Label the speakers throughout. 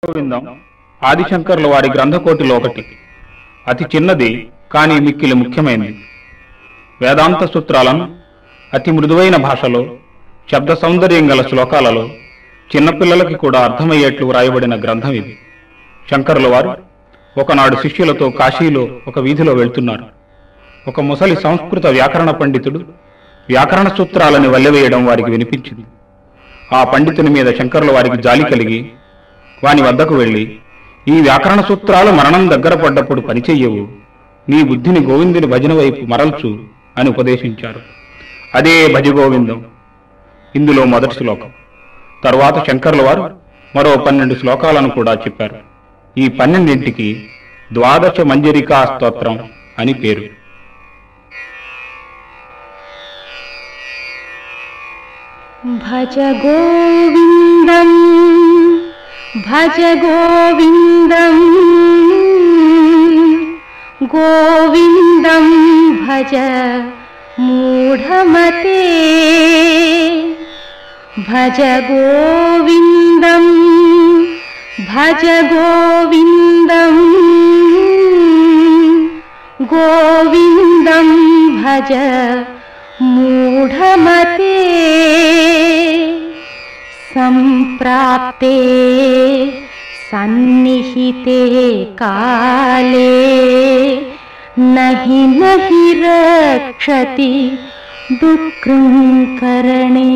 Speaker 1: భజగోవిందం ఆదిశంకర్ల వారి గ్రంథకోటిలో ఒకటి. అతి చిన్నది కానీ మిక్కిలి ముఖ్యమైనది. వేదాంత సూత్రాలను అతి మృదువైన భాషలో, శబ్ద సౌందర్యం గల శ్లోకాలలో చిన్నపిల్లలకి కూడా అర్థమయ్యేట్లు వ్రాయబడిన గ్రంథం ఇది. శంకరుల వారు ఒకనాడు శిష్యులతో కాశీలో ఒక వీధిలో వెళ్తున్నారు. ఒక ముసలి సంస్కృత వ్యాకరణ పండితుడు వ్యాకరణ సూత్రాలని వల్లెవేయడం వారికి వినిపించింది. ఆ పండితుని మీద శంకరుల వారికి జాలి కలిగి వాని వద్దకు వెళ్ళి, ఈ వ్యాకరణ సూత్రాలు మరణం దగ్గర పడ్డప్పుడు పనిచెయ్యవు, నీ బుద్ధిని గోవిందుని భజన వైపు మరల్చు అని ఉపదేశించారు. అదే భజగోవిందం. ఇందులో మొదటి శ్లోకం. తరువాత శంకరుల వారు మరో 12 శ్లోకాలను కూడా చెప్పారు. ఈ 12ంటికి ద్వాదశ మంజరికా స్తోత్రం అని పేరు.
Speaker 2: భజ గోవిందం భజ గోవిందం గోవిందం భజ మూఢమతే భజ గోవిందం భజ గోవిందం గోవిందం భజ మూఢమతే సంప్రాప్తే సన్నిహితే కాలే నహి నహి రక్షతి దుఃఖకరణే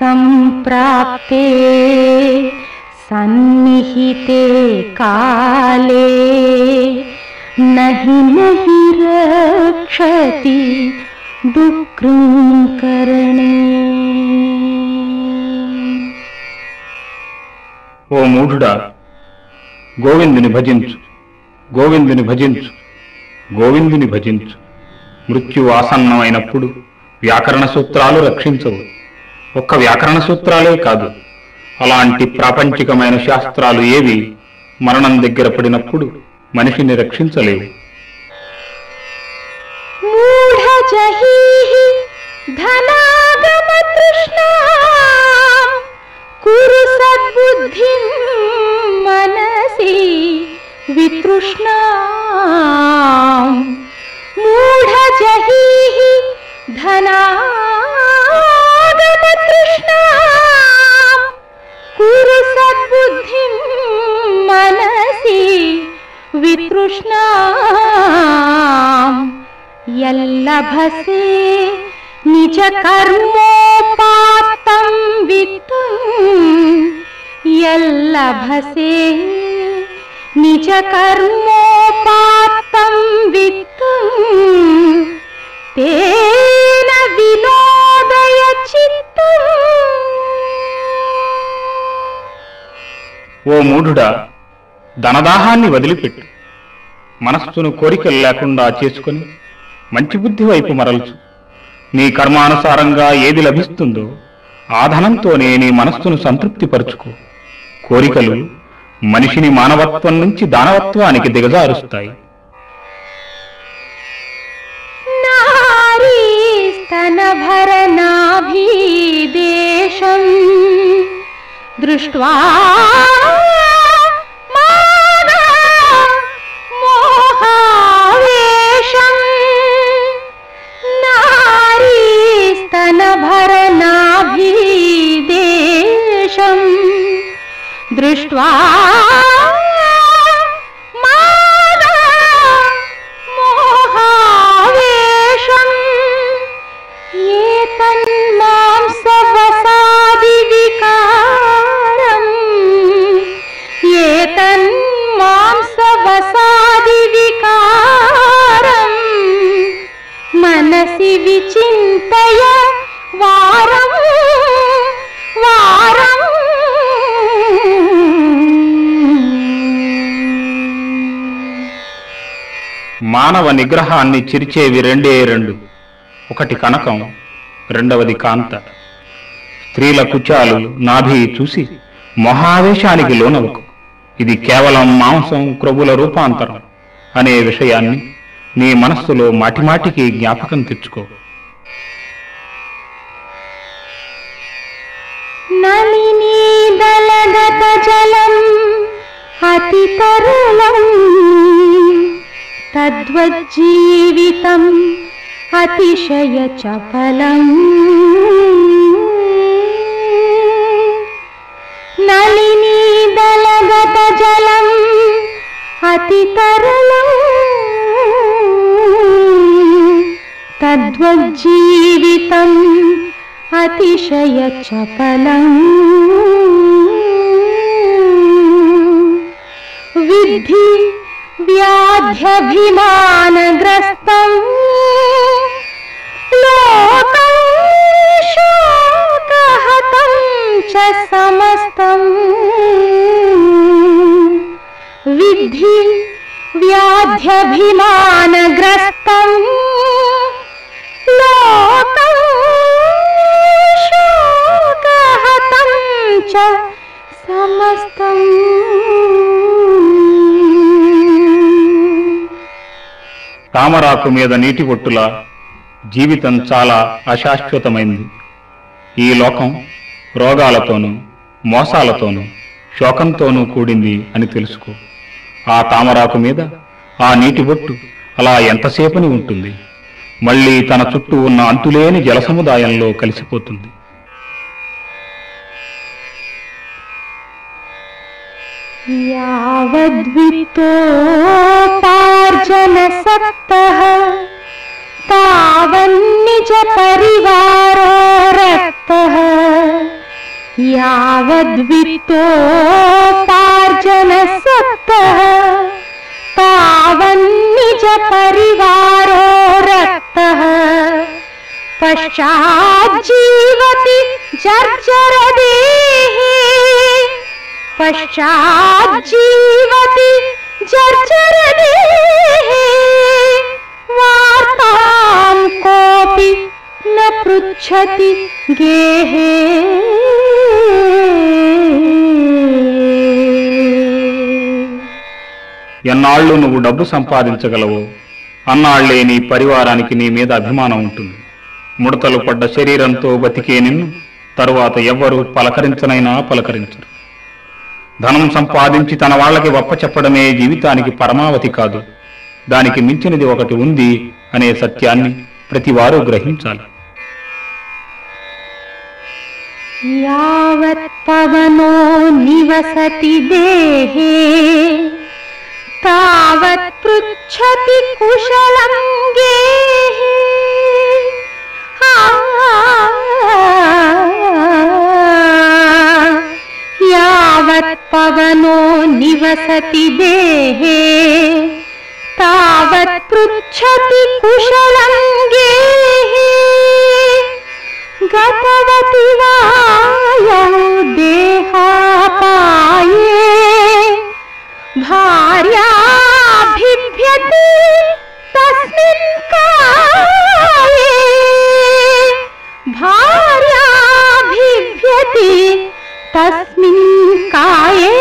Speaker 2: సంప్రాప్తే సన్నిహితే కాలే నహి నహి రక్షతి దుఃఖకరణే.
Speaker 1: ఓ మూఢుడా, గోవిందుని భజించు, గోవిందుని భజించు, గోవిందుని భజించు. మృత్యువు ఆసన్నమైనప్పుడు వ్యాకరణ సూత్రాలు రక్షించవు. ఒక్క వ్యాకరణ సూత్రాలే కాదు, అలాంటి ప్రాపంచికమైన శాస్త్రాలు ఏవి మరణం దగ్గర పడినప్పుడు మనిషిని రక్షించలేవు.
Speaker 2: మూఢజహీః ధనాగమ తృష్ణాం కురు సద్బుద్ధిం మనసి వితృష్ణాం. మూఢజహీః ధనాగమ తృష్ణాం కురు సద్బుద్ధిం మనసి వితృష్ణాం. యల్లభసే నిజ కర్మోపాత్తం విత్తం యల్లభసే నిజ కర్మోపాత్తం విత్తం తేన వినోదయ చిత్తం.
Speaker 1: ఓ మూఢుడా, ధనదాహాన్ని వదిలిపెట్టు. మనస్సును కోరికలు లేకుండా చేసుకుని మంచి బుద్ధి వైపు మరల్చు. నీ కర్మానుసారంగా ఏది లభిస్తుందో ఆ ధనంతోనే నీ మనస్సును సంతృప్తిపరుచుకో. కోరికలు మనిషిని మానవత్వం నుంచి దానవత్వానికి దిగజారుస్తాయి.
Speaker 2: నారీస్తనభరనాభీదేశం దృష్ట్వా నారీస్తనభరనాభీదేశం దృష్ట్వా మోహావేశం ఏతన్మాంసవసాది వికారం ఏతన్మాంసవసాది వికారం మనసి విచింతయ వారం వారం.
Speaker 1: మానవ నిగ్రహాన్ని చిరిచేవి రెండే రెండు. ఒకటి కనకం, రెండవది కాంత. స్త్రీల కుచాలు, నాభి చూసి మొహావేశానికి లోనవకు. ఇది కేవలం మాంసం, క్రొవ్వుల రూపాంతరం అనే విషయాన్ని నీ మనస్సులో మాటిమాటికి జ్ఞాపకం తెచ్చుకో.
Speaker 2: నలినీ దళగత అతి తరళం తద్వజ్జీవితం అతిశయ చపలం నళినీదలగత జలం అతి తరళం తద్వజ్జీవితం అతిశయ చపలం విద్ధి వ్యాధ్యభిమానగ్రస్తం లోకం శోకహతం చ సమస్తం విద్ధి వ్యాధ్యభిమానగ్రస్తం లోకం శోకహతం చ సమస్తం.
Speaker 1: తామరాకు మీద నీటి బొట్టులా జీవితం చాలా అశాశ్వతమైంది. ఈ లోకం రోగాలతోనూ మోసాలతోనూ శోకంతోనూ కూడింది అని తెలుసుకో. ఆ తామరాకు మీద ఆ నీటి బొట్టు అలా ఎంతసేపని ఉంటుంది, మళ్ళీ తన చుట్టూ ఉన్న అంతులేని జలసముదాయంలో కలిసిపోతుంది.
Speaker 2: యావద్విత్తోపార్జనసక్తః తావన్నిజ పరివారో రక్తః యావద్విత్తోపార్జనసక్తః తావన్నిజ పరివారో రక్తః పశ్చాజ్జీవతి జర్జరదేహే పశ్చాజ్జీవతి జర్జరదేహే వార్తాం కోపి న పృచ్ఛతి గేహే.
Speaker 1: ఎన్నాళ్ళు నువ్వు డబ్బు సంపాదించగలవో అన్నాళ్లే నీ పరివారానికి నీ మీద అభిమానం ఉంటుంది. ముడతలు పడ్డ శరీరంతో బతికే నిన్ను తరువాత ఎవ్వరూ పలకరించనైనా పలకరించరు. ధనం సంపాదించి తన వాళ్ళకి వప్పచెప్పడమే జీవితానికి పరమావధి కాదు. దానికి మించినది ఒకటి ఉంది అనే సత్యాన్ని ప్రతివారు గ్రహించాలి.
Speaker 2: యావత్ పవనో నివసతి దేహే తావత్ పృచ్ఛతి కుశలం గేహే. యావత్ పవనో నివసతి దేహే తావత్ పృచ్ఛతి కుశలం గేహే. గతవతి వాయౌ దేహాపాయే భార్యాభిభ్యతి తస్మిన్ కాయే భార్యాభిభ్యతి తస్మిన్ కాయే.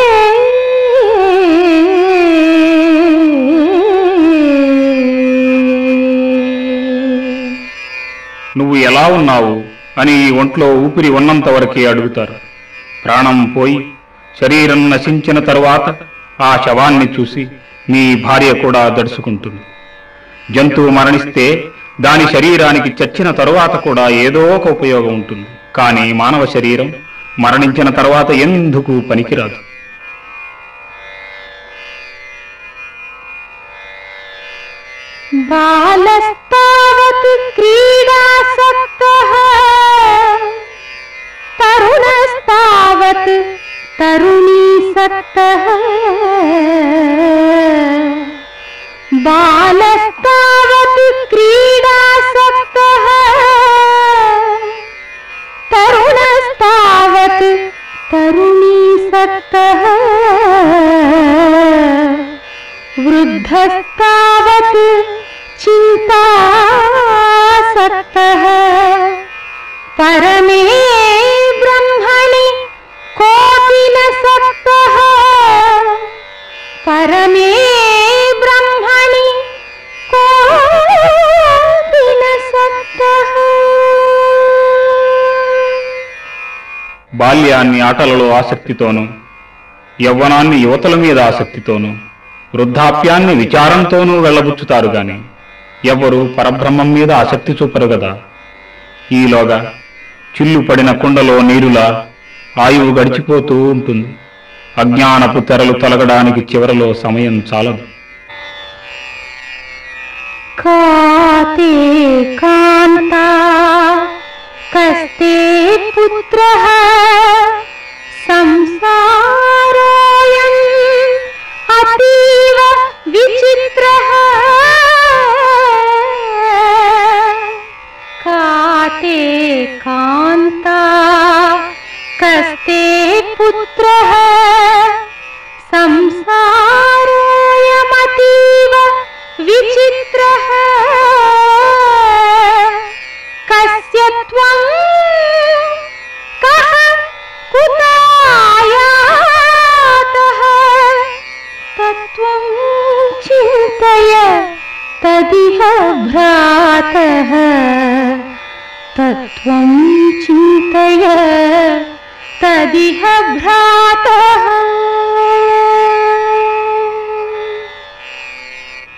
Speaker 1: నువ్వు ఎలా ఉన్నావు అని ఈ ఒంట్లో ఊపిరి ఉన్నంత వరకే అడుగుతారు. ప్రాణం పోయి శరీరం నశించిన తరువాత ఆ శవాన్ని చూసి నీ భార్య కూడా దడుచుకుంటుంది. జంతువు మరణిస్తే దాని శరీరానికి చచ్చిన తరువాత కూడా ఏదో ఒక ఉపయోగం ఉంటుంది. కానీ మానవ శరీరం మరణించిన తరువాత ఎందుకు పనికిరాదు.
Speaker 2: బాలస్తావత్ క్రీడాసక్తః తరుణస్తావత్ తరుణీసక్తః బాలస్తావత్ క్రీడాసక్తః తరుణస్తావత్ తరుణీసక్తః వృద్ధస్తావత్ చింతాసక్తః పరమే బ్రహ్మణి కోపి న సక్తః పరమే బ్రహ్మణి కోపి న సక్తః.
Speaker 1: బాల్యాన్ని ఆటలలో ఆసక్తితోనూ యవ్వనాన్ని యువతుల మీద ఆసక్తితోనూ వృద్ధాప్యాన్ని విచారంతోనూ వెళ్ళబుచ్చుతారు గాని ఎవ్వరూ పరబ్రహ్మం మీద ఆసక్తి చూపరు గదా. ఈలోగా చిల్లు పడిన కుండలో నీరులా ఆయువు గడిచిపోతూ ఉంటుంది. అజ్ఞానపు తెరలు తొలగడానికి చివరలో సమయం చాలదు.
Speaker 2: కాతే కాంతా కస్తే పుత్రః సంసారోయం అతీవ విచిత్రః. కాతే కాంతా కస్తే పుత్రః సంసారోయమతీవ విచిత్రః. కస్య త్వం కః కుతాయాతః తత్వం చింతయ తదిహ భ్రాతః. తత్వం చింతయ తదిహ భ్రాతః.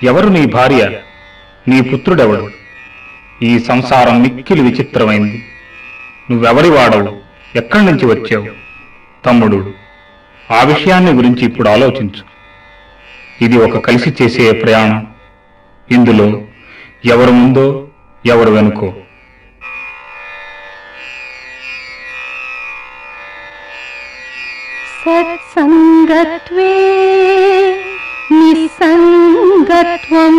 Speaker 1: ఎవరు నీ భార్య, నీ పుత్రుడెవడు? ఈ సంసారం మిక్కిలి విచిత్రమైంది. నువ్వెవరి వాడవు, ఎక్కడి నుంచి వచ్చావు? తమ్ముడు, ఆ విషయాన్ని గురించి ఇప్పుడు ఆలోచించు. ఇది ఒక కలిసి చేసే ప్రయాణం. ఇందులో ఎవరు ముందో ఎవరు వెనుకో.
Speaker 2: సత్సంగత్వే నిస్సంగత్వం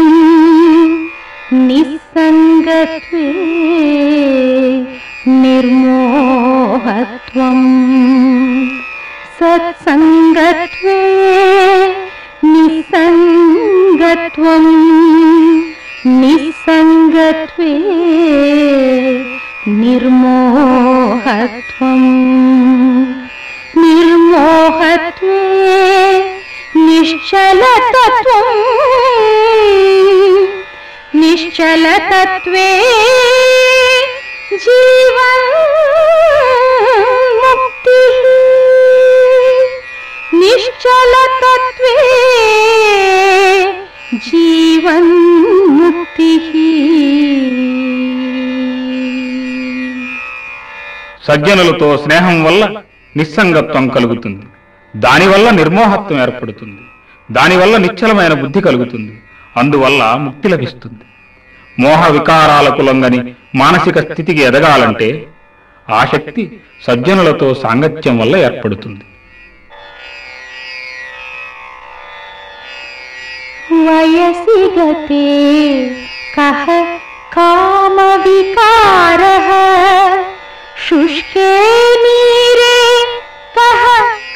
Speaker 2: నిస్సంగత్వే నిర్మోహత్వం. సత్సంగత్వే నిస్సంగత్వం నిస్సంగత్వే నిర్మోహత్వం. నిర్మోహత్వే నిశ్చలతత్వం నిశ్చలతత్వే జీవన్ముక్తి. నిశ్చలతత్వే జీవన్ముక్తి.
Speaker 1: సజ్జనులతో స్నేహం వల్ల నిస్సంగత్వం కలుగుతుంది. దానివల్ల నిర్మోహత్వం ఏర్పడుతుంది. దానివల్ల నిశ్చలమైన బుద్ధి కలుగుతుంది. అందువల్ల ముక్తి లభిస్తుంది. మోహ వికారాలకు లొంగని మానసిక స్థితికి ఎదగాలంటే ఆ శక్తి సజ్జనులతో సాంగత్యం వల్ల ఏర్పడుతుంది.
Speaker 2: వయసి గతే కః కామ వికారః శుష్కే నీరే కః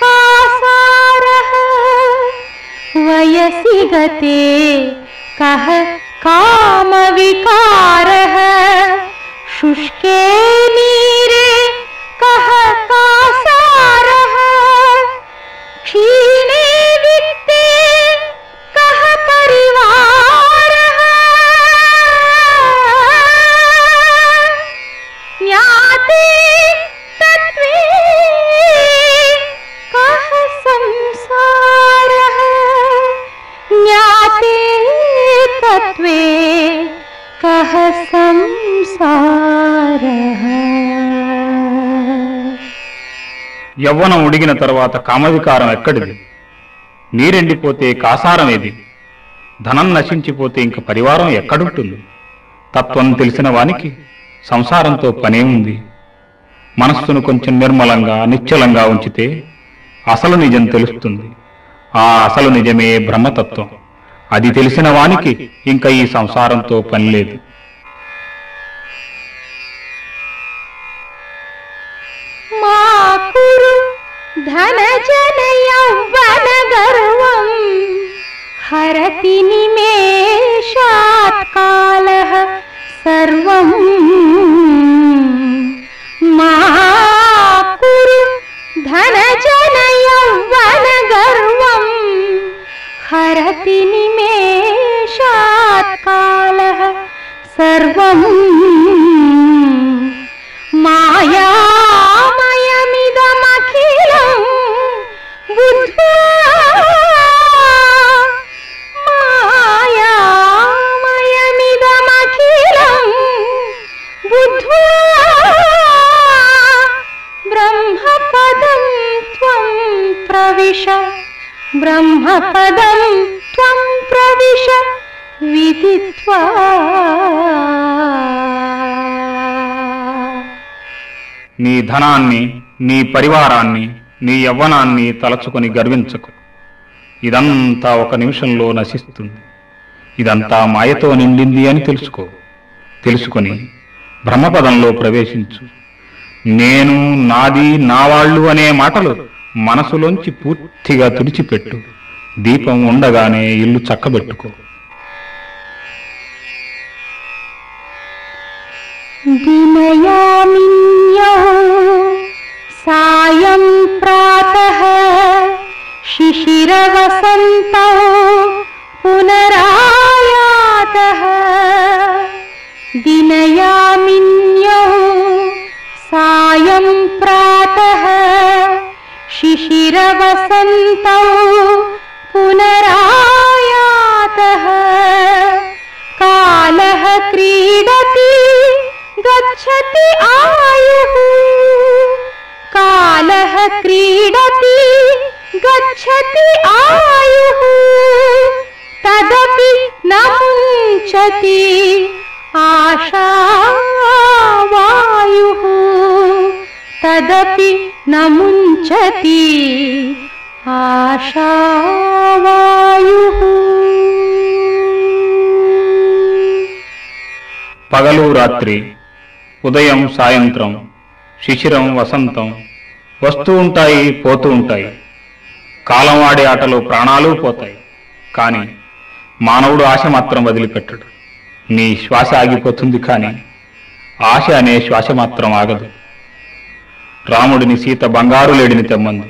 Speaker 2: కాసారః. వయసి గతే కః కామ వికారః శుష్కే నీరే కః కాసారః. క్షీణే విత్తే కః పరివారః. జ్ఞాతే తత్వే కః సంసారః. జ్ఞాతే తత్వే కః సంసారః.
Speaker 1: యవ్వనం ఉడిగిన తర్వాత కామవికారం ఎక్కడిది? నీరెండిపోతే కాసారం ఏది? ధనం నశించిపోతే ఇంక పరివారం ఎక్కడుంటుంది? తత్వం తెలిసిన వానికి సంసారంతో పనేముంది? మనస్సును కొంచెం నిర్మలంగా నిశ్చలంగా ఉంచితే అసలు నిజం తెలుస్తుంది. ఆ అసలు నిజమే బ్రహ్మతత్వం. అది తెలిసిన వానికి ఇంకా ఈ సంసారంతో పని లేదు.
Speaker 2: మా కురు ధనజన యౌవన గర్వం హరతి నిమేషాత్ కాలః సర్వం. మా కురు ధనజన యౌవన గర్వం హరతి నిమేషాత్ కాలః సర్వం. మాయామయమిదమఖిలం బుద్ధ్వా మాయామయమిదమఖిలం బుద్ధ్వా బ్రహ్మపదం త్వం ప్రవిశ బ్రహ్మపదం త్వం ప్రవిశ విదిత్వా.
Speaker 1: నీ ధనాన్ని, నీ పరివారాన్ని, నీ యవ్వనాన్ని తలచుకొని గర్వించకు. ఇదంతా ఒక నిమిషంలో నశిస్తుంది. ఇదంతా మాయతో నిండింది అని తెలుసుకొని బ్రహ్మపదంలో ప్రవేశించు. నేను, నాది, నా వాళ్ళు అనే మాటలు మనసులోంచి పూర్తిగా తుడిచిపెట్టు. దీపం ఉండగానే ఇల్లు చక్కబెట్టుకో.
Speaker 2: దినయామిన్యౌ సాయం ప్రాతః శిశిరవసంతౌ పునరాయాతః. దినయామిన్యౌ సాయం ప్రాతః శిశిరవసంతౌ పునరాయాతః. కాలః క్రీడతి గచ్చతి ఆయుః. కాలః క్రీడతి గచ్చతి ఆయుః. తదపి న ముంచతి ఆశావాయుః. తదపి న ముంచతి ఆశావాయుః.
Speaker 1: పగలు రాత్రి, ఉదయం సాయంత్రం, శిశిరం వసంతం వస్తూ ఉంటాయి, పోతూ ఉంటాయి. కాలం ఆడే ఆటలో ప్రాణాలు పోతాయి. కానీ మానవుడు ఆశ మాత్రం వదిలిపెట్టడు. నీ శ్వాస ఆగిపోతుంది, కానీ ఆశ అనే శ్వాస మాత్రం ఆగదు. రాముడిని సీత బంగారు లేడిని తెమ్మంది.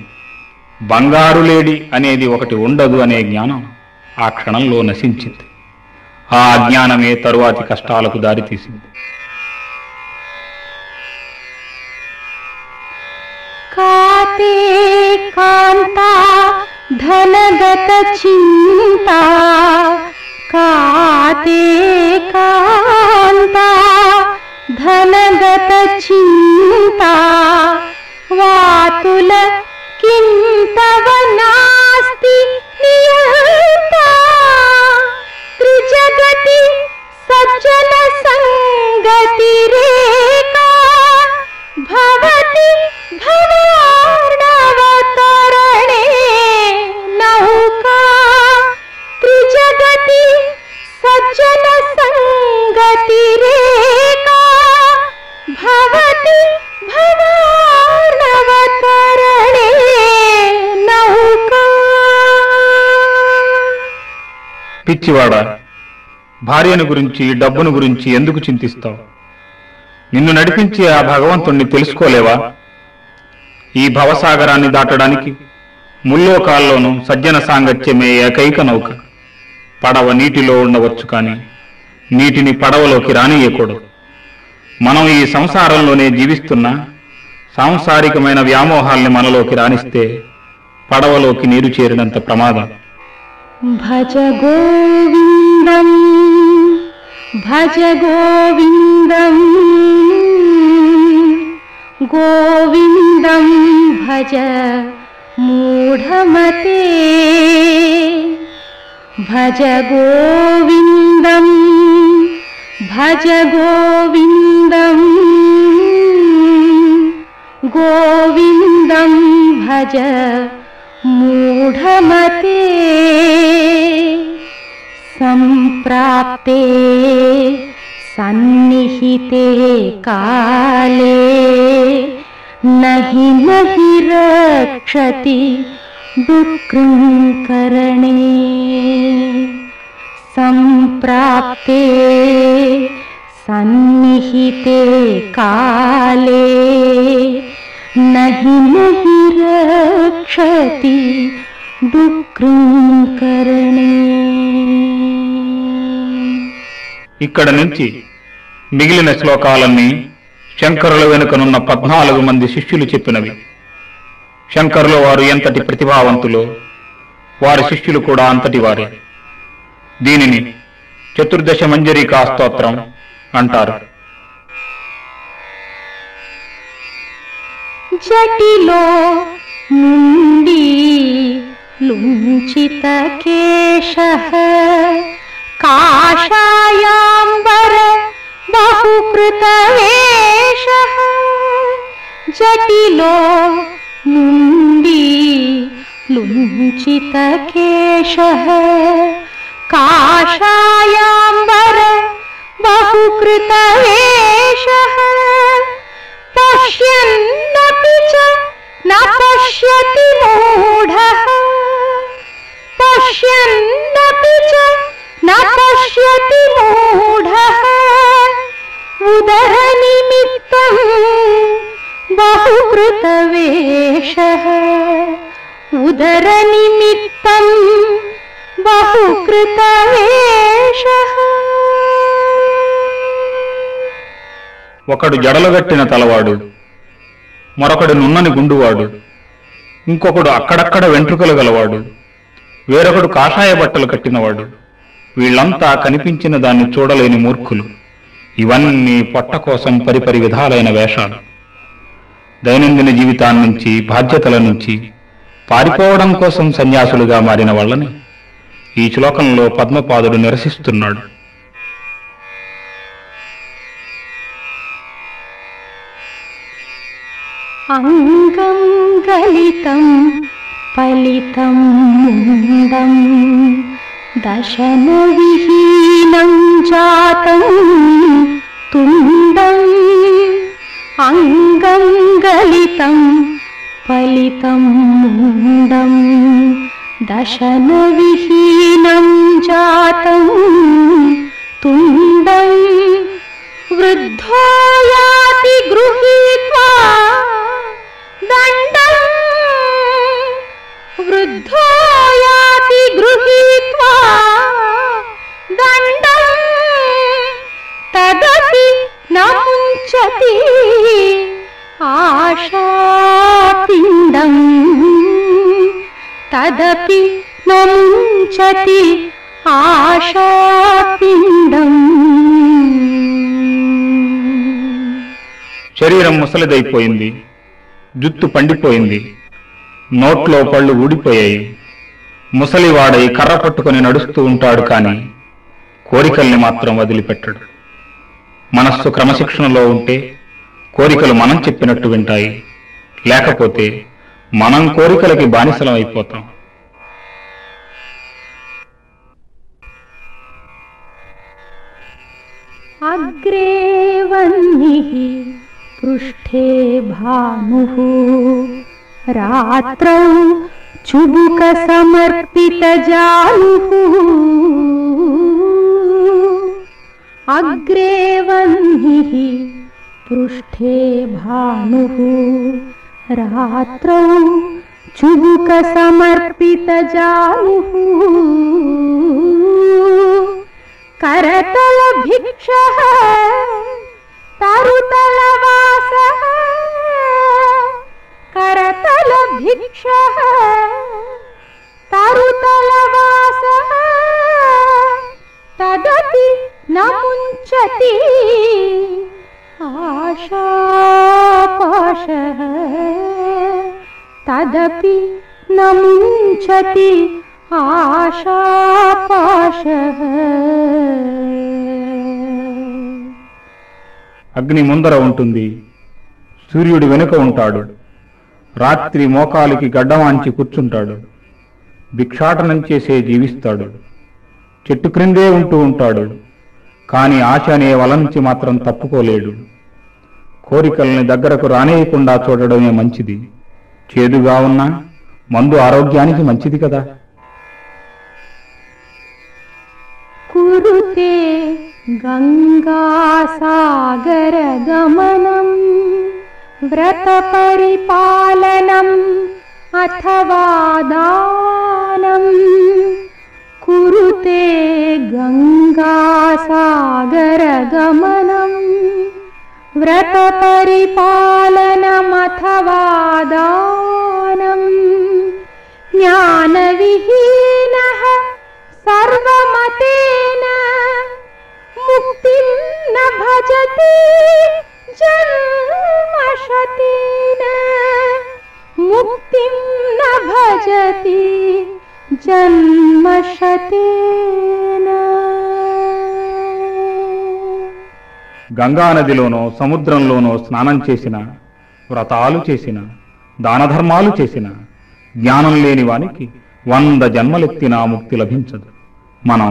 Speaker 1: బంగారు లేడి అనేది ఒకటి ఉండదు అనే జ్ఞానం ఆ క్షణంలో నశించింది. ఆ అజ్ఞానమే తరువాతి కష్టాలకు దారితీసింది.
Speaker 2: కాతే కాంతా ధనగత చింతా. కాతే కాంతా ధనగత చింతా. వాతుల కింతవ నాస్తి నియంతా. త్రిజగతి సజ్జన సంగతి రేఖా భవతి భవార్ణవతరణే నౌకా. త్రిజగతి సజ్జన సంగతి రేఖా భవతి భవార్ణవతరణే నౌకా.
Speaker 1: పిచ్చివాడా, భార్యను గురించి, డబ్బును గురించి ఎందుకు చింతిస్తావు? నిన్ను నడిపించే ఆ భగవంతుణ్ణి తెలుసుకోలేవా? ఈ భవసాగరాన్ని దాటడానికి ముల్లోకాల్లోనూ సజ్జన సాంగత్యమే ఏకైక నౌక. పడవ నీటిలో ఉండవచ్చు, కానీ నీటిని పడవలోకి రానియకూడదు. మనం ఈ సంసారంలోనే జీవిస్తున్నా సాంసారికమైన వ్యామోహాల్ని మనలోకి రానిస్తే పడవలోకి నీరు చేరినంత ప్రమాదం.
Speaker 2: భజ గోవిందం భజ గోవిందం గోవిందం భజ మూఢమతే. భజ గోవిందం భజ గోవిందం గోవిందం భజ మూఢమతే. సంప్రాప్తే సన్నిహితే కాలే నహి నహి రక్షతి దుఃఖకరణే. సంప్రాప్తే సన్నిహితే కాలే నహి నహి రక్షతి దుఃఖకరణే.
Speaker 1: ఇక్కడ నుంచి మిగిలిన శ్లోకాలన్నీ శంకరుల వెనుకనున్న 14 మంది శిష్యులు చెప్పినవి. శంకరుల వారు ఎంతటి ప్రతిభావంతులో వారి శిష్యులు కూడా అంతటి వారే. దీనిని చతుర్దశ మంజరికా స్తోత్రం అంటారు.
Speaker 2: జటిలో ముండి లుంచిత కేశః కాషాయాంబర బహుకృత వేషః. జటిలో ముండి లుంచిత కేశః కాషాయాంబర బహుకృత వేషః. పశ్యన్నపి చ న పశ్యతి మూఢః. పశ్యన్నపి చ న పశ్యతి మూఢః. ఉదర నిమిత్తం బహుకృత వేషః. ఉదర నిమిత్తం బహుకృత వేషః.
Speaker 1: ఒకడు జడలుగట్టిన తలవాడు, మరొకడు నున్నని గుండువాడు, ఇంకొకడు అక్కడక్కడ వెంట్రుకలు గలవాడు, వేరొకడు కాషాయ బట్టలు కట్టినవాడు. వీళ్లంతా కనిపించిన దాన్ని చూడలేని మూర్ఖులు. ఇవన్నీ పొట్ట కోసం పరిపరి విధాలైన వేషాలు. దైనందిన జీవితాన్నించి, బాధ్యతల నుంచి పారిపోవడం కోసం సన్యాసులుగా మారిన వాళ్ళని ఈ శ్లోకంలో పద్మపాదుడు నిరసిస్తున్నాడు.
Speaker 2: అంగం గలితం ఫలితం ముండం దశన విహీనం జాతం తుండం. అంగం గలితం ఫలితం ముండం దశన విహీనం జాతం తుండం. వృద్ధో యాతి గృహీత్వా దండం. వృద్ధో యాతి గృహీత్వా దండం. తదపి న ముంచతి ఆశాపిండం. తదపి న ముంచతి ఆశాపిండం.
Speaker 1: శరీరం ముసలిదైపోయింది, జుత్తు పండిపోయింది, నోట్లో పళ్ళు ఊడిపోయాయి. ముసలివాడై కర్ర పట్టుకొని నడుస్తూ ఉంటాడు, కానీ కోరికల్ని మాత్రం వదిలిపెట్టడు. మనస్సు క్రమశిక్షణలో ఉంటే కోరికలు మనం చెప్పినట్టు వింటాయి, లేకపోతే మనం కోరికలకి బానిసలం అయిపోతాం.
Speaker 2: అగ్రే వన్నిః పృష్ఠే భానుః రాత్రౌ చుబుక సమర్పిత జానుః. అగ్రే వన్నిః పృష్ఠే భానుః రాత్రౌ చుబుక సమర్పిత జానుః. करतल भिक्षः तरुतल वासः. करतल भिक्षः तरुतल वासः. तदपि न मुञ्चति आशापाशः. तदपि न मुञ्चति ఆశాపాశః.
Speaker 1: అగ్ని ముందర ఉంటుంది, సూర్యుడు వెనుక ఉంటాడు. రాత్రి మోకాలికి గడ్డమాంచి కూర్చుంటాడు. భిక్షాటనం చేసే జీవిస్తాడు. చెట్టు క్రిందే ఉంటూ ఉంటాడు, కాని ఆశ అనే వల నుంచి మాత్రం తప్పుకోలేడు. కోరికల్ని దగ్గరకు రానేయకుండా చూడడమే మంచిది. చేదుగా ఉన్నా మందు ఆరోగ్యానికి మంచిది కదా.
Speaker 2: కురుతే గంగాసాగర గమనం వ్రత పరిపాలనం అథవా దానం. కురుతే గంగాసాగర గమనం వ్రత పరిపాలనం అథవా దానం. ज्ञानविहीनः सर्वमतेन मुक्तिं न भजति जन्मशतेन मुक्तिं न भजति जन्मशतेन।
Speaker 1: గంగా నదిలోనో సముద్రంలోనో స్నానం చేసిన, వ్రతాలు చేసిన, దానధర్మాలు చేసిన జ్ఞానం లేని వానికి 100 జన్మలెత్తినా ముక్తి లభించదు. మనం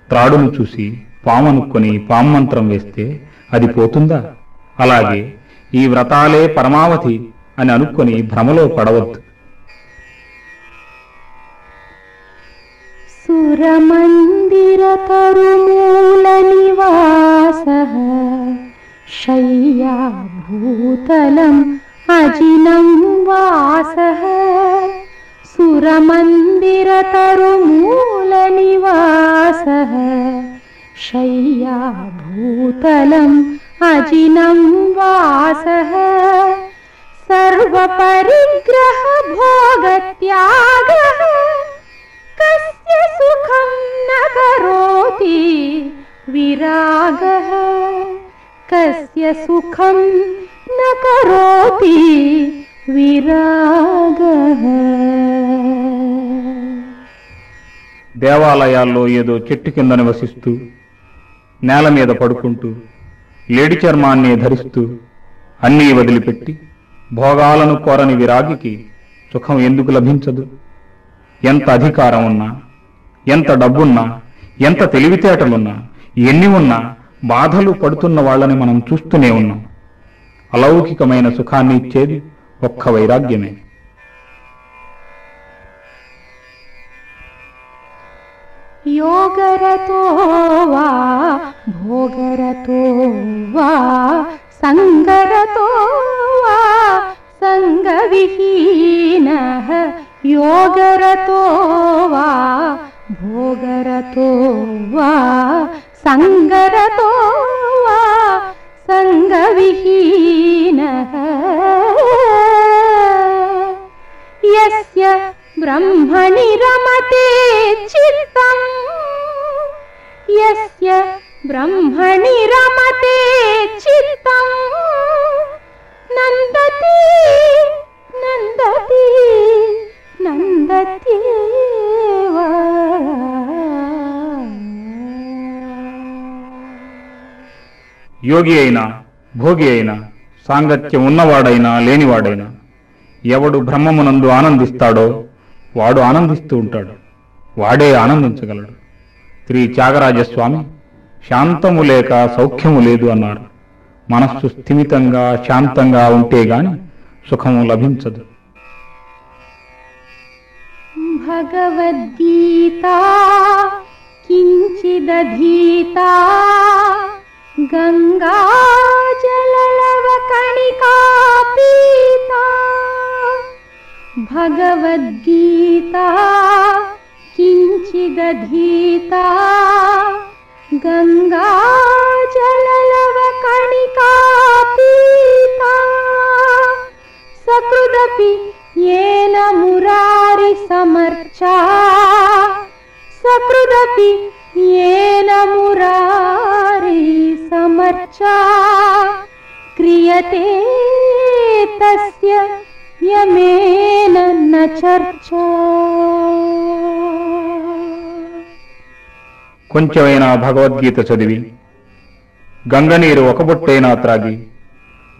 Speaker 1: త్రాడును చూసి పామనుకొని పామంత్రం వేస్తే అది పోతుందా? అలాగే ఈ వ్రతాలే పరమావధి అని అనుకొని భ్రమలో పడవద్దు.
Speaker 2: సురమందిర తరుమూల నివాసః శయ్యా భూతలం అజినం వాసః సురమందిర తరుమూల నివాసః శయ్యా భూతలం అజినం వాసః సర్వపరిగ్రహ భోగత్యాగః కస్య సుఖం న కరోతి విరాగః కస్య సుఖం న కరోతి విరాగః.
Speaker 1: దేవాలయాల్లో ఏదో చెట్టు కింద నివసిస్తూ, నేల మీద పడుకుంటూ, లేడి చర్మాన్ని ధరిస్తూ అన్నీ వదిలిపెట్టి భోగాలను కోరని విరాగికి సుఖం ఎందుకు లభించదు? ఎంత అధికారం ఉన్నా, ఎంత డబ్బున్నా, ఎంత తెలివితేటలున్నా, ఎన్ని ఉన్నా బాధలు పడుతున్న వాళ్ళని మనం చూస్తూనే ఉన్నాం. అలౌకికమైన సుఖాన్ని ఇచ్చేది ఒక్క వైరాగ్యమే.
Speaker 2: యోగరతో వా భోగరతో వా సంగరతో వా సంగవిహీనః యోగరతో వా భోగరతో వా సంగరతో వా సంగవిహీనః యస్య బ్రహ్మణి రమతే చిత్తం యస్య బ్రహ్మణి రమతే చిత్తం నందతి నందతి నందత్యేవ.
Speaker 1: యోగి అయినా, భోగి అయినా, సాంగత్యం ఉన్నవాడైనా లేనివాడైనా ఎవడు బ్రహ్మమునందు ఆనందిస్తాడో వాడు ఆనందిస్తూ ఉంటాడు, వాడే ఆనందించగలడు. శ్రీ త్యాగరాజస్వామి శాంతము లేక సౌఖ్యము లేదు అన్నారు. మనస్సు స్థిమితంగా శాంతంగా ఉంటే గాని సుఖము లభించదు.
Speaker 2: భగవద్గీతా కించిదధీతా గంగా జలలవ కణికా పీతా భగవద్గీతా కించిదధీతా గంగా జలలవ కణికా పీతా సకృదపి येन मुरारि समर्चा सकृदपि येन मुरारि समर्चा क्रियते तस्य यमेन न चर्चा.
Speaker 1: కొంచెమైనా భగవద్గీత చదివి గంగనీరు ఒక బొట్టైనా త్రాగి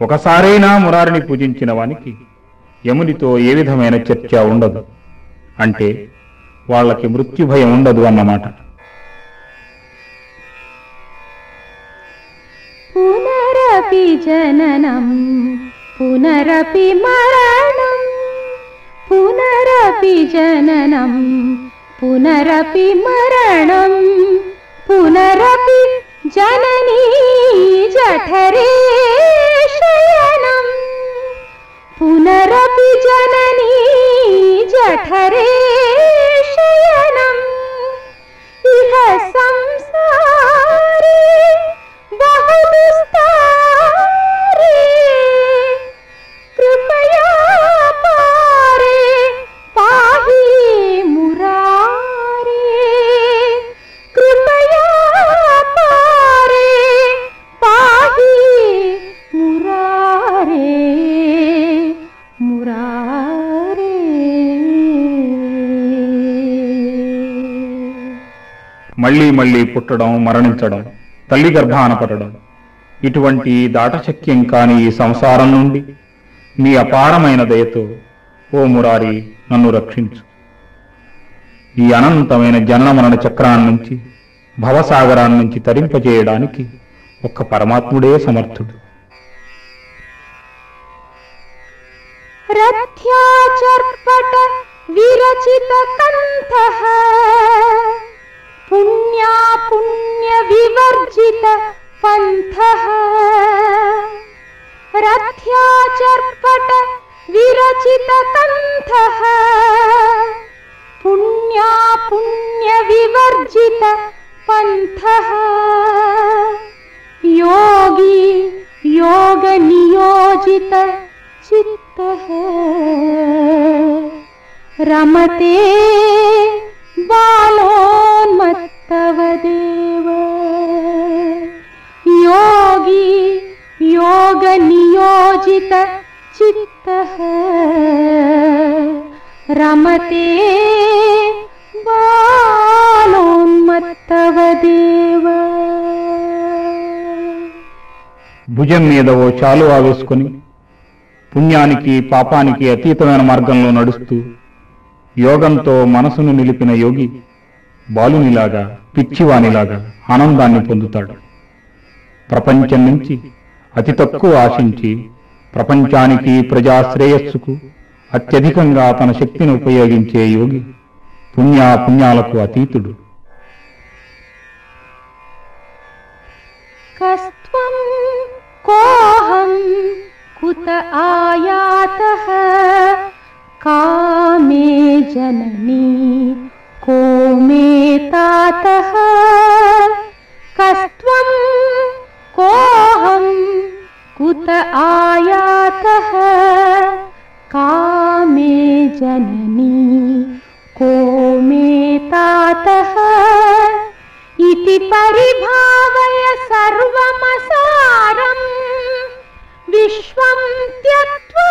Speaker 1: ఒకసారైనా మురారిని పూజించిన వానికి యమునితో ఏ విధమైన చర్చ ఉండదు. అంటే వాళ్ళకి మృత్యు భయం ఉండదు అన్నమాట.
Speaker 2: పునరపి జననం పునరపి మరణం పునరపి జననం పునరపి మరణం పునరపి జననీ జఠరే శయనం పునరపి జననీ జఠరే శయనం ఇహ సంసారే బహుదుస్తారే కృపయా పారే పాహి
Speaker 1: మళ్లీ మళ్లీ పుట్టడం, మరణించడం, తల్లి గర్భాన పడడం, ఇటువంటి దాటశక్యం కాని ఈ సంసారం నుండి నీ అపారమైన దయతో ఓ మురారి నన్ను రక్షించు. ఈ అనంతమైన జనన మరణ చక్రాన్నించి, భవసాగరాన్నించి తరింపజేయడానికి ఒక్క పరమాత్ముడే సమర్థుడు.
Speaker 2: రథ్యాచర్పట విరచిత కంఠః పుణ్యా పుణ్య వివర్జిత పంథః రథ్యాచర్పట విరచిత కంఠః పుణ్యా పుణ్య వివర్జిత పంథః యోగి యోగ నియోజిత చిత్తః రమతే బాలోన్మత్తవదేవ యోగి యోగ నియోజిత చిత్తః రమతే బాలోన్మత్తవదేవ.
Speaker 1: భుజం మీద ఓ చాలువా వేసుకుని పుణ్యానికి పాపానికి అతీతమైన మార్గంలో నడుస్తూ యోగంతో మనసును నిలిపిన యోగి బాలునిలాగా, పిచ్చివానిలాగా ఆనందాన్ని పొందుతాడు. ప్రపంచం నుంచి అతి తక్కువ ఆశించి ప్రపంచానికి, ప్రజాశ్రేయస్సుకు అత్యధికంగా తన శక్తిని ఉపయోగించే యోగి పుణ్యాలకు అతీతుడు.
Speaker 2: కస్త్వం కోహం కుత ఆయాతః కామే జననీ కో మే తాతః కస్త్వం కోహం కుత ఆయాతః కామే జననీ కో మే తాతః ఇతి పరిభావయ సర్వమసారం విశ్వం త్యక్త్వా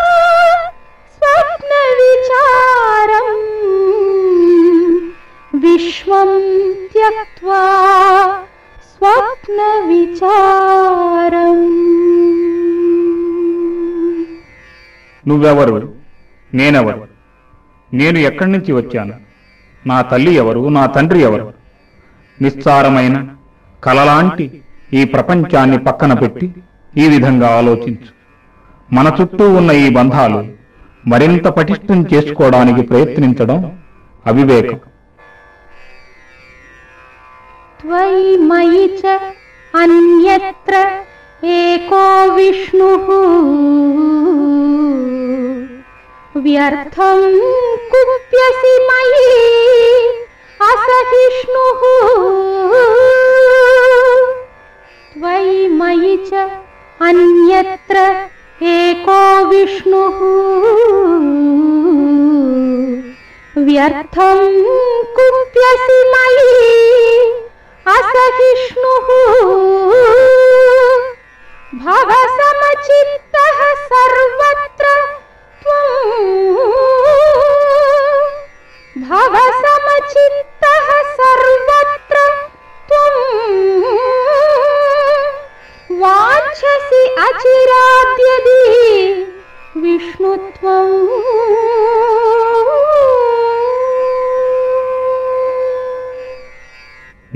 Speaker 2: స్వప్న విచారం విశ్వం త్యక్త్వా స్వప్న విచారం.
Speaker 1: నువ్వెవరు? నేనెవరు? నేను ఎక్కడి నుంచి వచ్చాను? నా తల్లి ఎవరు? నా తండ్రి ఎవరు? నిస్సారమైన కలలాంటి ఈ ప్రపంచాన్ని పక్కన పెట్టి ఈ విధంగా ఆలోచించు. మన చుట్టూ ఉన్న ఈ బంధాలు మరింత పటిష్టం చేసుకోవడానికి ప్రయత్నించడం అవివేకం.
Speaker 2: త్వయి మయి చ అన్యత్ర ఏకో విష్ణుః వ్యర్థం కుప్యసి మయి అసహిష్ణుః త్వయి మయి చ అన్యత్ర ఏకో విష్ణుః వ్యర్థం కుప్యసి మయి అసహిష్ణుః భవ సమచిత్తః సర్వత్ర త్వం భవ సమచిత్తః సర్వత్ర త్వం వాంఛసి అచిరాద్యది విష్ణుత్వం.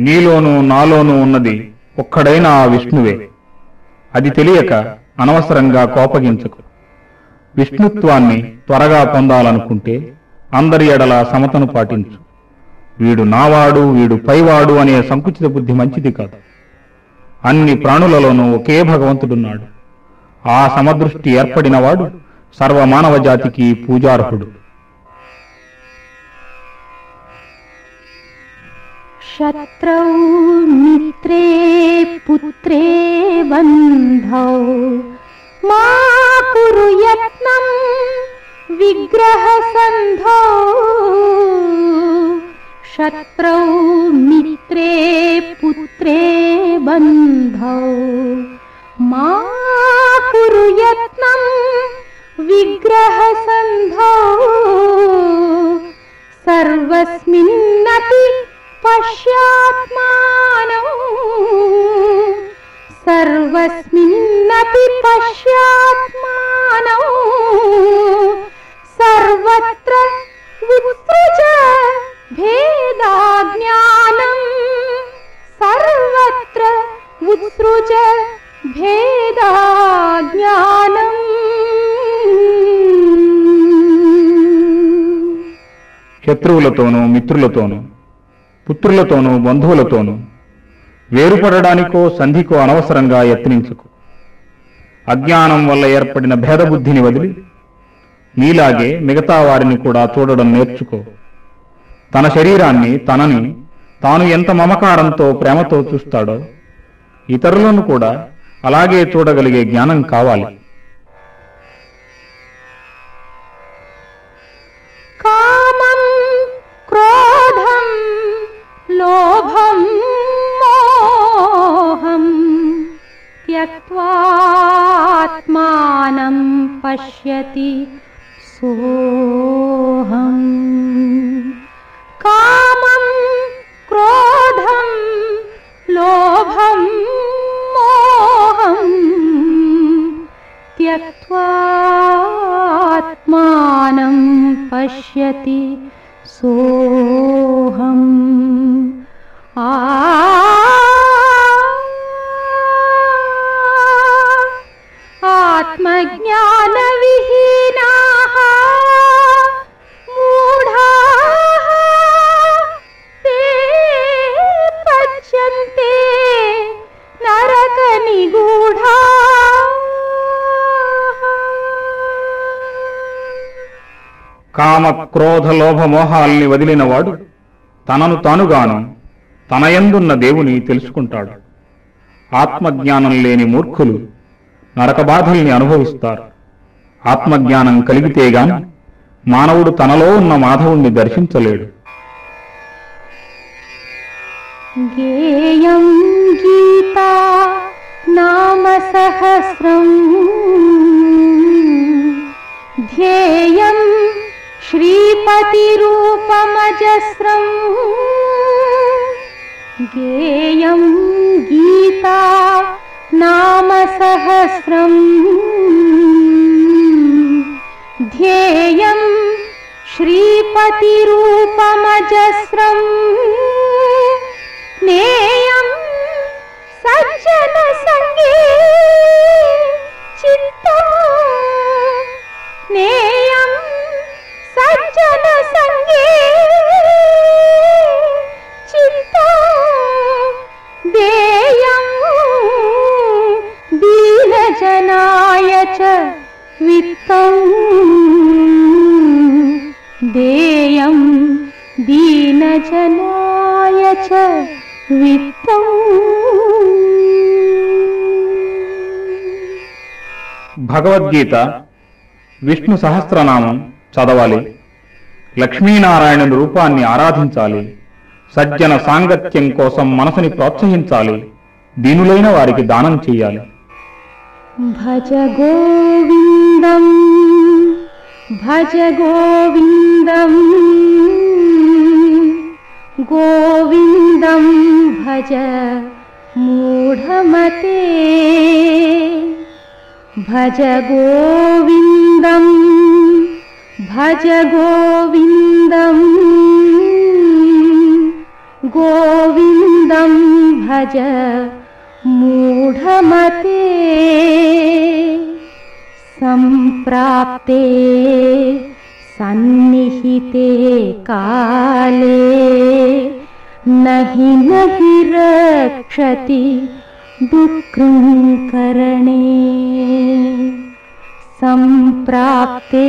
Speaker 1: నీలోనూ నాలోనూ ఉన్నది ఒక్కడైన ఆ విష్ణువే. అది తెలియక అనవసరంగా కోపగించకు. విష్ణుత్వాన్ని త్వరగా పొందాలనుకుంటే అందరి ఎడల సమతను పాటించు. వీడు నావాడు, వీడు పైవాడు అనే సంకుచిత బుద్ధి మంచిది కాదు. అన్ని ప్రాణులలోనూ ఒకే భగవంతుడున్నాడు. ఆ సమదృష్టి ఏర్పడినవాడు సర్వమానవ జాతికి పూజార్హుడు.
Speaker 2: శత్రౌ మిత్రే పుత్రే బంధౌ మా కురు యత్నం విగ్రహ సంధౌ శత్రౌ మిత్రే పుత్రే బంధౌ మా కురు యత్నం విగ్రహ సంధౌ సర్వస్మిన్నపి పశ్యాత్మానం సర్వస్మిన్నపి పశ్యాత్మానం సర్వత్ర విసృజ భేదాజ్ఞానం సర్వత్ర విసృజ భేదాజ్ఞానం.
Speaker 1: శత్రువులతోనూ మిత్రులతోనూ పుత్రులతోనూ బంధువులతోనూ వేరుపడడానికో సంధికో అనవసరంగా యత్నించకు. అజ్ఞానం వల్ల ఏర్పడిన భేదబుద్ధిని వదిలి నీలాగే మిగతా వారిని కూడా చూడడం నేర్చుకో. తన శరీరాన్ని తనని తాను ఎంత మమకారంతో ప్రేమతో చూస్తాడో ఇతరులను కూడా అలాగే చూడగలిగే జ్ఞానం కావాలి.
Speaker 2: కామం క్రోధం లోభం మోహం త్యక్త్వాత్మానం పశ్యతి సోహం. కామం క్రోధం లోభం మోహం త్యక్త్వాత్మానం పశ్యతి సోహం. ఆత్మజ్ఞాన విహీనాః మూఢాః తే పచ్యంతే నరక నిగూఢాః.
Speaker 1: కామ క్రోధ లోభ మోహాల్ని వదిలినవాడు తనను తానుగాను తనయందున్న దేవుని తెలుసుకుంటాడు. ఆత్మజ్ఞానం లేని మూర్ఖులు నరక బాధల్ని అనుభవిస్తారు. ఆత్మజ్ఞానం కలిగితేగాని మానవుడు తనలో ఉన్న మాధవుణ్ణి దర్శించలేడు.
Speaker 2: గేయం గీతా నామ సహస్రం ధ్యేయం శ్రీపతి రూపమజస్రం. గేయం గీతా నామ సహస్రం ధ్యేయం శ్రీపతి రూపమజస్రం. నేయం సజ్జన సంగే చిత్తం నేయం సజ్జన సంగే చిత్తం దేయం దీనజనాయ చ విత్తం. దేయం దీనజనాయ చ విత్తం.
Speaker 1: భగవద్గీత విష్ణు సహస్రనామం చదవాలి. లక్ష్మీనారాయణుని రూపాన్ని ఆరాధించాలి. సజ్జన సాంగత్యం కోసం మనసుని ప్రోత్సహించాలి. దీనులైన వారికి దానం చెయ్యాలి.
Speaker 2: భజ గోవిందం భజ గోవిందం గోవిందం భజ మూఢమతే. భజ గోవిందం భజ గోవిందం గోవిందం భజ మూఢమతే. సంప్రాప్తే సన్నిహితే కాలే నహి నహి రక్షతి దుఃఖకరణే. సంప్రాప్తే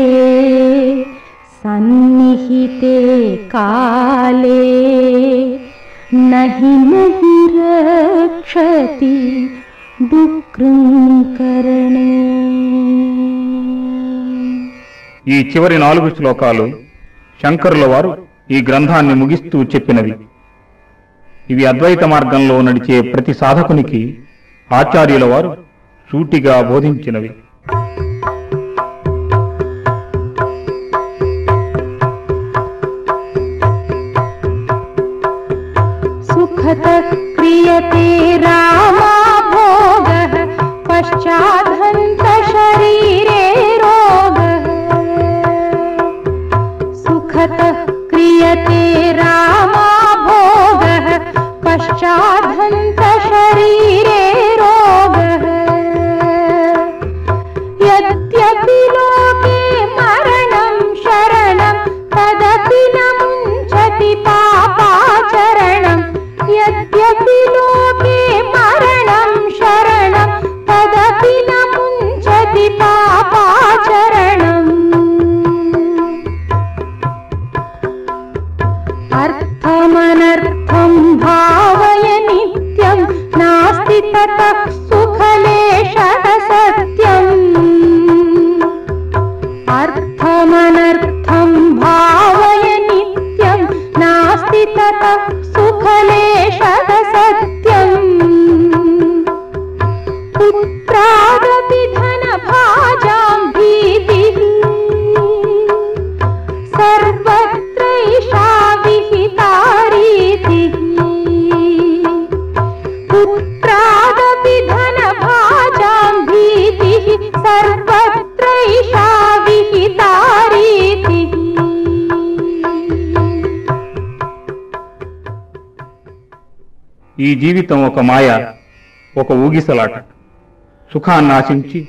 Speaker 2: సన్నిహితే కాలే నహి నహి రక్షతి దుఃఖకరణే.
Speaker 1: ఈ చివరి 4 శ్లోకాలు శంకరుల వారు ఈ గ్రంథాన్ని ముగిస్తూ చెప్పినవి. ఇవి అద్వైత మార్గంలో నడిచే ప్రతి సాధకునికి ఆచార్యుల వారు సూటిగా బోధించినవి.
Speaker 2: सुखतः क्रियते रामा भोगः पश्चादन्त शरीरे रोगः सुखतः क्रियते रामा भोगः पश्चादन्त शरीरे रोगः यद्यपि लोके मरणं शरणं तदपि न मुञ्चति पापाचरणं यद्यपि लोके मरणं शरणं तदपि न मुञ्चति पापाचरणम् अर्थमनर्थं भावय नित्यं नास्ति ततः सुखलेशः सत्यम् अर्थमनर्थं भावय नित्यं नास्ति ततः सुखलेशः सत्यम् पुत्रादपि धनभाजां भीतिः सर्वत्रैषा विहिता रीतिः पुत्रादपि धनभाजां भीतिः सर्वत्रैषा विहिता रीतिः
Speaker 1: ఈ జీవితం ఒక మాయ, ఒక ఊగిసలాట. సుఖాన్ని ఆశించి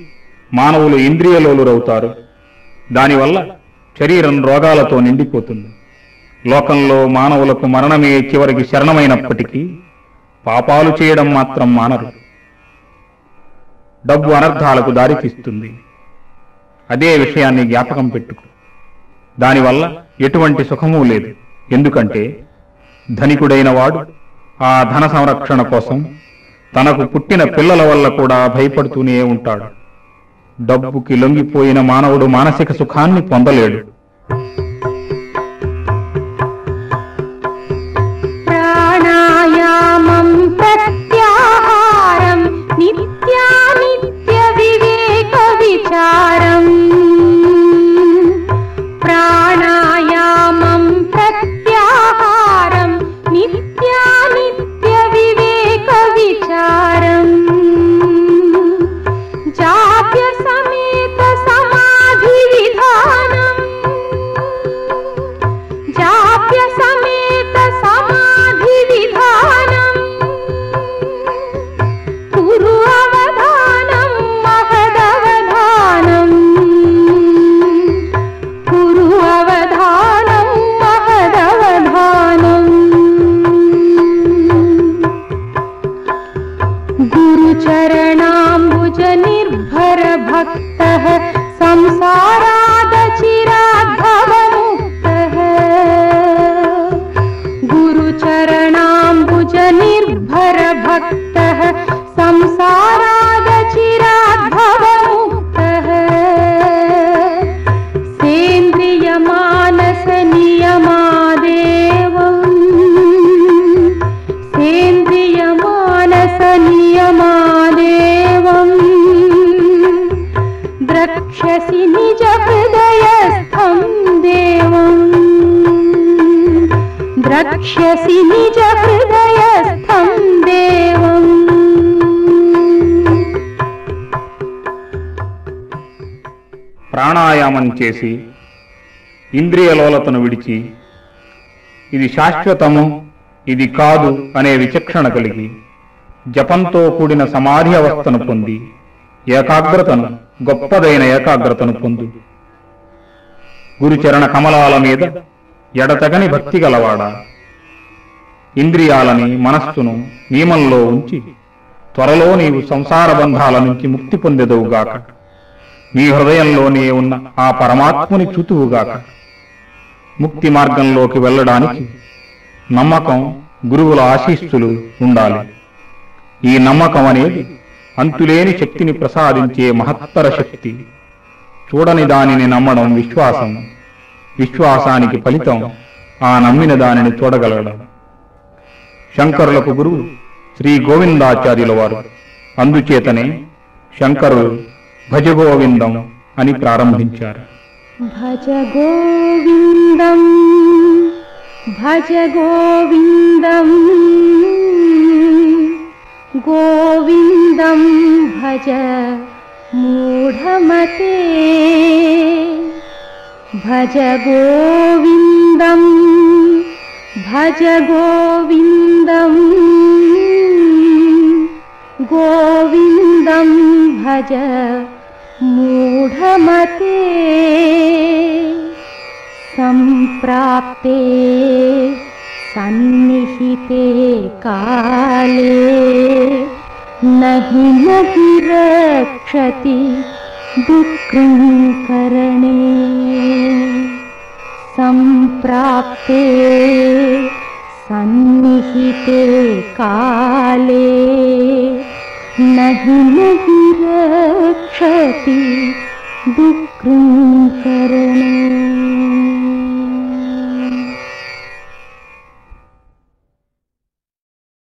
Speaker 1: మానవులు ఇంద్రియలోలురవుతారు. దానివల్ల శరీరం రోగాలతో నిండిపోతుంది. లోకంలో మానవులకు మరణమే చివరికి శరణమైనప్పటికీ పాపాలు చేయడం మాత్రం మానరు. డబ్బు అనర్థాలకు దారితీస్తుంది. అదే విషయాన్ని జ్ఞాపకం పెట్టుకో. దానివల్ల ఎటువంటి సుఖమూ లేదు. ఎందుకంటే ధనికుడైన వాడు ఆ ధన సంరక్షణ కోసం తనకు పుట్టిన పిల్లల వల్ల కూడా భయపడుతూనే ఉంటాడు. డబ్బుకి లొంగిపోయిన మానవుడు మానసిక సుఖాన్ని పొందలేడు.
Speaker 2: ప్రాణాయామం ప్రత్యాహారం నిత్యానిత్య వివేక విచారం ప్రాణాయామం ప్రత్యాహారం నిత్యానిత్య వివేక విచారం జాప్య సమేత సమాధి విధానం జాప్య సమేత సమాధి విధానం కురు అవధానం మహదవధానం కురు అవధానం మహదవధానం గురుచరణాంబుజ నిర్భర భక్తః సంసారాదచిరాద్భవముక్తః గురుచరణాంబుజ నిర్భర భక్తః సంసారాదచిరాద్భవముక్తః సేంద్రియ మానస నియమాదేవం సేంద్రియ మానస నియమాదేవం ద్రక్ష్యసి నిజ హృదయస్థం దేవం ద్రక్ష్యసి నిజ హృదయస్థం దేవం
Speaker 1: ప్రాణాయామం చేసి ఇంద్రియలోలతను విడిచి ఇది శాశ్వతము ఇది కాదు అనే విచక్షణ కలిగి జపంతో కూడిన సమాధి అవస్థను పొంది ఏకాగ్రతను గొప్పదైన ఏకాగ్రతను పొందు. గురుచరణ కమలాల మీద ఎడతగని భక్తి గలవాడా, ఇంద్రియాలని మనస్సును నియమంలో ఉంచి త్వరలో నీవు సంసార బంధాల నుంచి ముక్తి పొందెదవుగాక. నీ హృదయంలోనే ఉన్న ఆ పరమాత్ముని చూతువుగాక. ముక్తి మార్గంలోకి వెళ్ళడానికి నమ్మకం, గురువుల ఆశీస్సులు ఉండాలి. ఈ నమ్మకం అనేది అంతులేని శక్తిని ప్రసాదించే మహత్తర శక్తి. చూడని దానిని నమ్మడం విశ్వాసం. విశ్వాసానికి ఫలితం ఆ నమ్మిన దానిని చూడగలగడం. శంకరులకు గురువు శ్రీ గోవిందాచార్యుల వారు. అందుచేతనే శంకరులు భజ గోవిందం అని ప్రారంభించారు.
Speaker 2: భజ గోవిందం భజ గోవిందం गोविन्दं भज मूढमते भज गोविन्दं भज गोविन्दं गोविन्दं भज मूढमते सम्प्राप्ते सन्निहिते काले नहि नहि रक्षति दुःकृङ्करणे सम्प्राप्ते सन्निहिते काले नहि नहि रक्षति दुःकृङ्करणे।